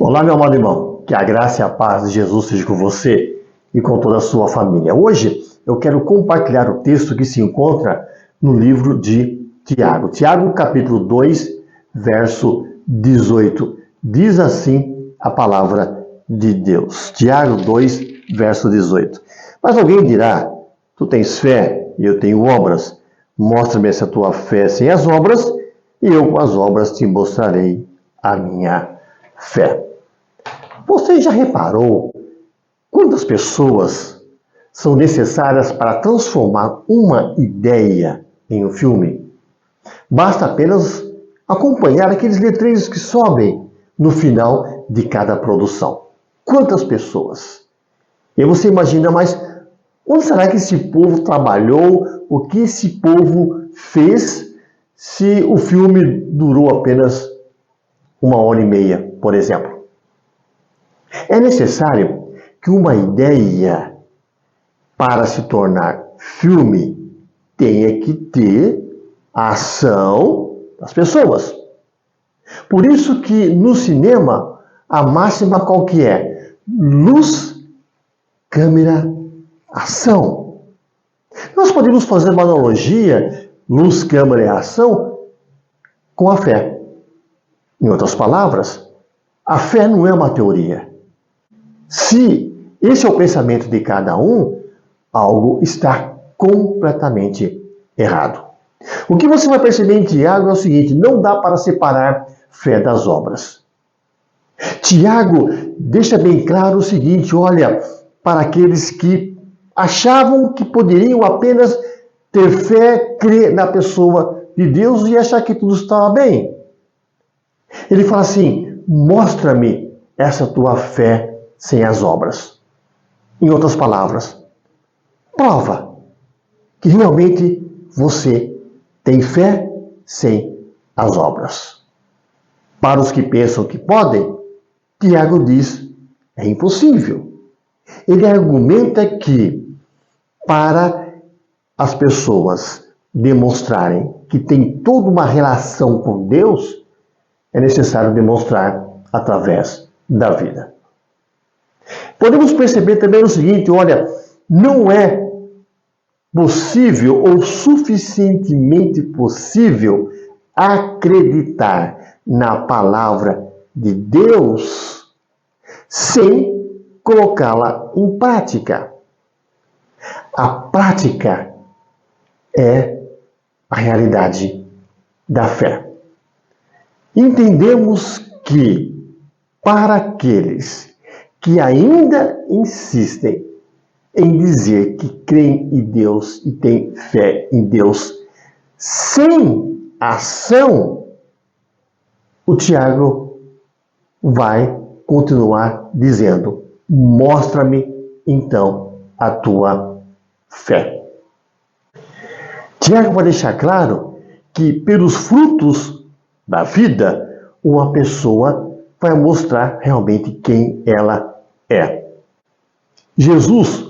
Olá, meu amado irmão, que a graça e a paz de Jesus seja com você e com toda a sua família. Hoje eu quero compartilhar o texto que se encontra no livro de Tiago. Tiago, capítulo 2, verso 18. Diz assim a palavra de Deus. Tiago 2, verso 18. Mas alguém dirá, tu tens fé e eu tenho obras. Mostra-me essa tua fé sem as obras e eu com as obras te mostrarei a minha fé. Você já reparou quantas pessoas são necessárias para transformar uma ideia em um filme? Basta apenas acompanhar aqueles letreiros que sobem no final de cada produção. Quantas pessoas? E você imagina, mas onde será que esse povo trabalhou? O que esse povo fez se o filme durou apenas 1h30, por exemplo? É necessário que uma ideia, para se tornar filme, tenha que ter a ação das pessoas. Por isso que no cinema, a máxima qual que é? Luz, câmera, ação. Nós podemos fazer uma analogia, luz, câmera e ação, com a fé. Em outras palavras, a fé não é uma teoria. Se esse é o pensamento de cada um, algo está completamente errado. O que você vai perceber em Tiago é o seguinte: não dá para separar fé das obras. Tiago deixa bem claro o seguinte: olha, para aqueles que achavam que poderiam apenas ter fé, crer na pessoa de Deus e achar que tudo estava bem. Ele fala assim: mostra-me essa tua fé sem as obras. Em outras palavras, prova que realmente você tem fé sem as obras. Para os que pensam que podem, Tiago diz, é impossível. Ele argumenta que para as pessoas demonstrarem que tem toda uma relação com Deus, é necessário demonstrar através da vida. Podemos perceber também o seguinte: olha, não é possível ou suficientemente possível acreditar na palavra de Deus sem colocá-la em prática. A prática é a realidade da fé. Entendemos que para aqueles que ainda insistem em dizer que creem em Deus e têm fé em Deus sem ação, o Tiago vai continuar dizendo: mostra-me então a tua fé. Tiago vai deixar claro que pelos frutos da vida, uma pessoa vai mostrar realmente quem ela é. Jesus,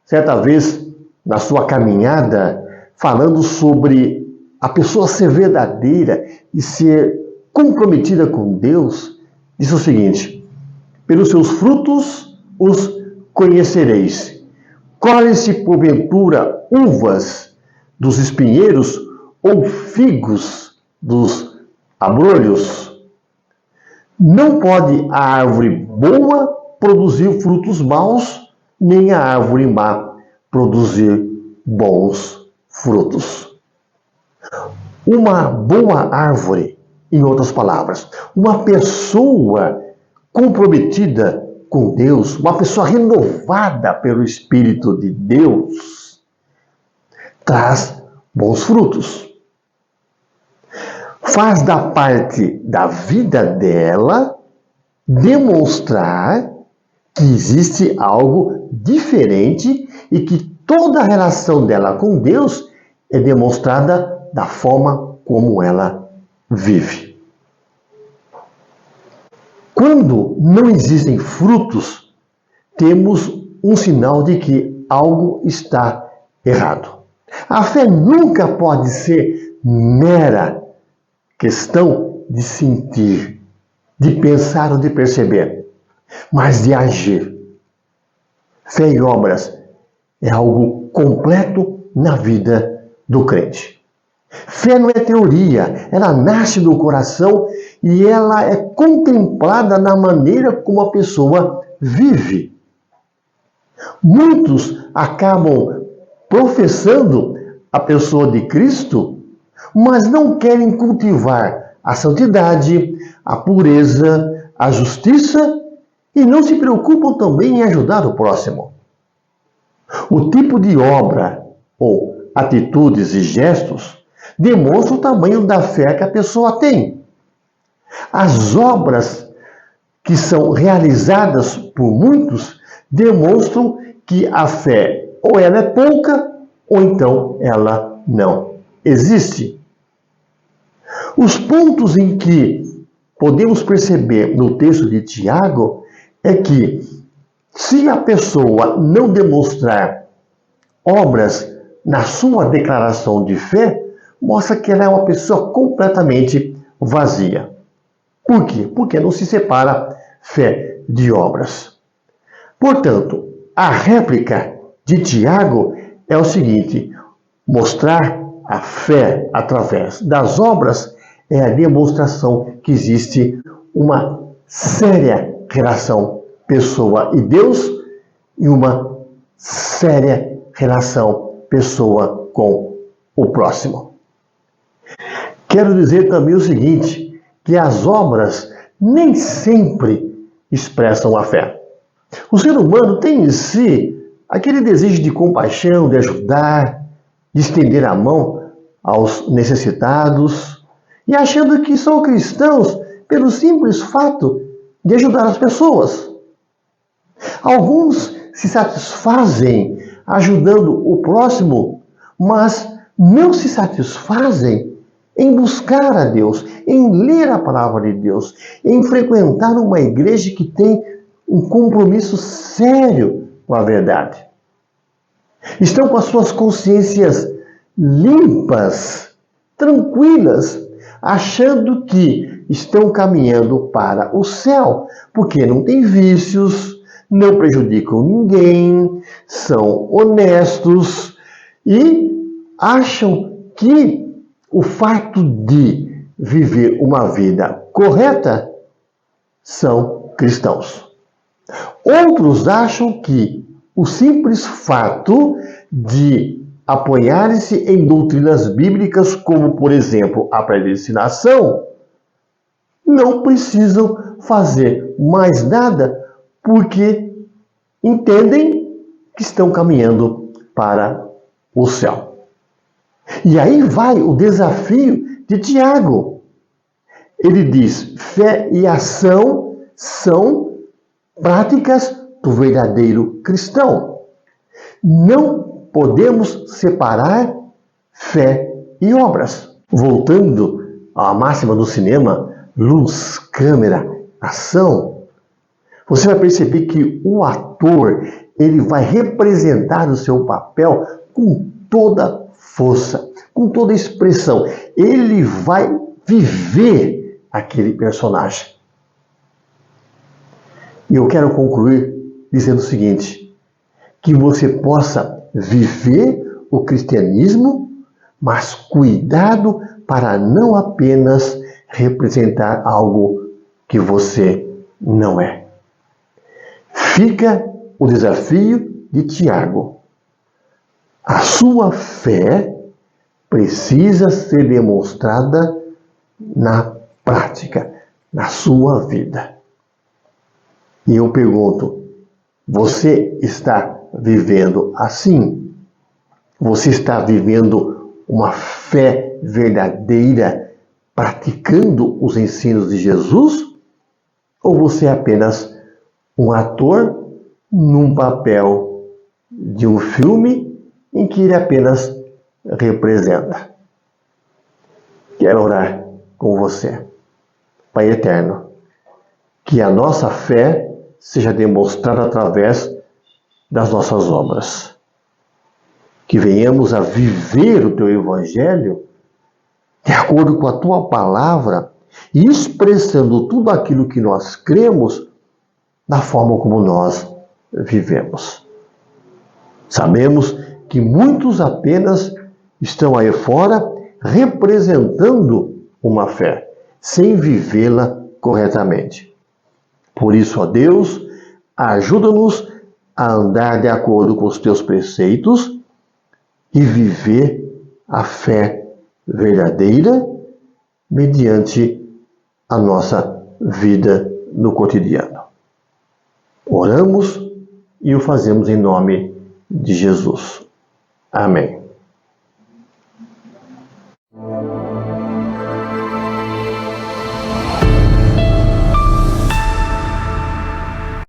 certa vez, na sua caminhada, falando sobre a pessoa ser verdadeira e ser comprometida com Deus, disse o seguinte: pelos seus frutos os conhecereis. Colhem-se porventura uvas dos espinheiros ou figos dos abrolhos? Não pode a árvore boa produzir frutos maus, nem a árvore má produzir bons frutos. Uma boa árvore, em outras palavras, uma pessoa comprometida com Deus, uma pessoa renovada pelo Espírito de Deus, traz bons frutos. Faz da parte da vida dela demonstrar que existe algo diferente e que toda a relação dela com Deus é demonstrada da forma como ela vive. Quando não existem frutos, temos um sinal de que algo está errado. A fé nunca pode ser mera questão de sentir, de pensar ou de perceber. mas de agir. Fé e obras é algo completo na vida do crente. Fé não é teoria, ela nasce do coração e ela é contemplada na maneira como a pessoa vive. Muitos acabam professando a pessoa de Cristo, mas não querem cultivar a santidade, a pureza, a justiça e não se preocupam também em ajudar o próximo. O tipo de obra ou atitudes e gestos demonstra o tamanho da fé que a pessoa tem. As obras que são realizadas por muitos demonstram que a fé ou ela é pouca ou então ela não existe. Os pontos em que podemos perceber no texto de Tiago é que se a pessoa não demonstrar obras na sua declaração de fé, mostra que ela é uma pessoa completamente vazia. Por quê? Porque não se separa fé de obras. Portanto, a réplica de Tiago é o seguinte: mostrar a fé através das obras é a demonstração que existe uma séria relação pessoa e Deus e uma séria relação pessoa com o próximo. Quero dizer também o seguinte, que as obras nem sempre expressam a fé. O ser humano tem em si aquele desejo de compaixão, de ajudar, de estender a mão aos necessitados, e achando que são cristãos pelo simples fato de ajudar as pessoas. Alguns se satisfazem ajudando o próximo, mas não se satisfazem em buscar a Deus, em ler a palavra de Deus, em frequentar uma igreja que tem um compromisso sério com a verdade. Estão com as suas consciências limpas, tranquilas, achando que estão caminhando para o céu, porque não tem vícios, não prejudicam ninguém, são honestos e acham que o fato de viver uma vida correta são cristãos. Outros acham que o simples fato de apoiarem-se em doutrinas bíblicas, como, por exemplo, a predestinação, não precisam fazer mais nada porque entendem que estão caminhando para o céu. E aí vai o desafio de Tiago. Ele diz: fé e ação são práticas do verdadeiro cristão. Não podemos separar fé e obras. Voltando à máxima do cinema, luz, câmera, ação, você vai perceber que o ator, ele vai representar o seu papel com toda força, com toda expressão. Ele vai viver aquele personagem. E eu quero concluir dizendo o seguinte: que você possa viver o cristianismo, mas cuidado para não apenas representar algo que você não é. Fica o desafio de Tiago. A sua fé precisa ser demonstrada na prática, na sua vida. E eu pergunto, você está vivendo assim? Você está vivendo uma fé verdadeira, praticando os ensinos de Jesus? Ou você é apenas um ator num papel de um filme em que ele apenas representa? Quero orar com você. Pai eterno, que a nossa fé seja demonstrada através das nossas obras. Que venhamos a viver o Teu Evangelho de acordo com a Tua palavra e expressando tudo aquilo que nós cremos da forma como nós vivemos. Sabemos que muitos apenas estão aí fora representando uma fé, sem vivê-la corretamente. Por isso, ó Deus, ajuda-nos a andar de acordo com os teus preceitos e viver a fé verdadeira mediante a nossa vida no cotidiano. Oramos e o fazemos em nome de Jesus. Amém.